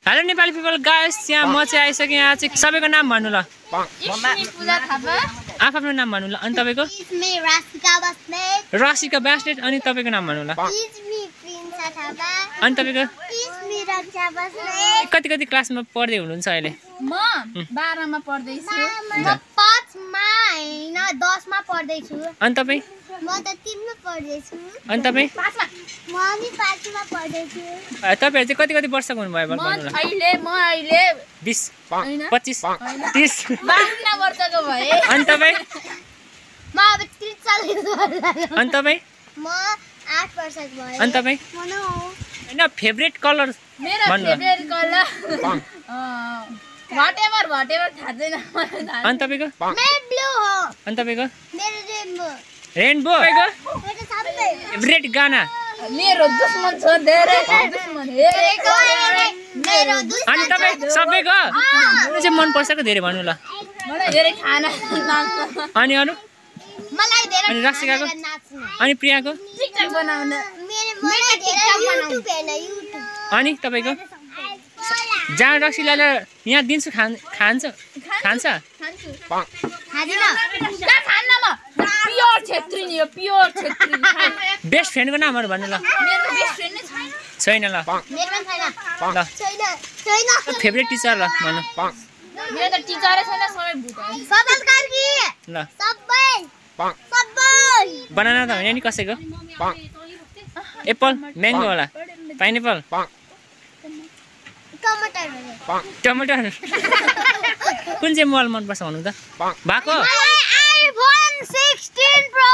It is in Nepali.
हेलो नेपाली पिपल गाइस, यहाँ म चाहिँ आइसकेँ। यहाँ चाहिँ सबैको नाम भन्नु ल। आफ्नो नाम भन्नु ल। अनि तपाईँको? राशिका बस्नेत। अनि तपाईँको नाम भन्नु ल। अनि तपाईँको? कति क्लासमा पढ्दै हुनुहुन्छ अहिले? म 12 मा पढ्दैछु। म 5 मा हैन 10 मा पढ्दैछु। अनि तपाईँ? म त 3 मा पढ्दैछु। अनि तपाईँ? 5 मा। म पनि 5 मा पढ्दैछु। तपाईहरु चाहिँ कति वर्षको हुनुभयो भन्नु ल? म अहिले 20 25 30 52 वर्षको भए। अनि तपाईँ? म अब 30 सालको। अनि तपाईँ? म 8 वर्षको भए। अनि तपाईँ? म न हैन फेभरेट कलर मेरो फेभरेट कलर व्हाटएभर थाहा छैन मलाई। अनि तपाईको? मेरो ब्लू हो। अनि तपाईको? मेरो रेनबो। रेनबो? तपाईको? मेरो सबै फेभरेट गाना? मेरो दुश्मन छ धेरै दुश्मन हेरेको मेरो दुश्मन। अनि तपाईँ सबैको? कुन चाहिँ मन पर्छको धेरै भन्नु ल। मलाई धेरै खाना नाच्न। अनि अरु? मलाई धेरै अनि राशिकाको? नाच्न। अनि प्रियाको? टिकटक बनाउन। मेरो टिकटक बनाउन। युट्युब। अनि तपाईको? जाँड रक्सीलाई यहाँ दिन्छु खान्छ? खान्छु। खादिन। खान्न म। प्योर क्षेत्री नि हो, प्योर क्षेत्री। बेस्ट फ्रेन्डको नामहरु भन्नु ल। मेरो बेस्ट फ्रेन्ड नै छैन ल। मेरो पनि छैन। ल छैन। फेभरेट टिचर ल भन्नु। मेरो त टिचरै छैन, सबै भूत हो। सबल कार्की। ल सबै। बनाना त होइन नि कसैको? एप्पल, म्याङ्गो होला, पाइनएप्पल, टमाटर। कुन चाहिँ मोबाइल मन पर्छ भन्नु त? भएको? IPhone 16 pro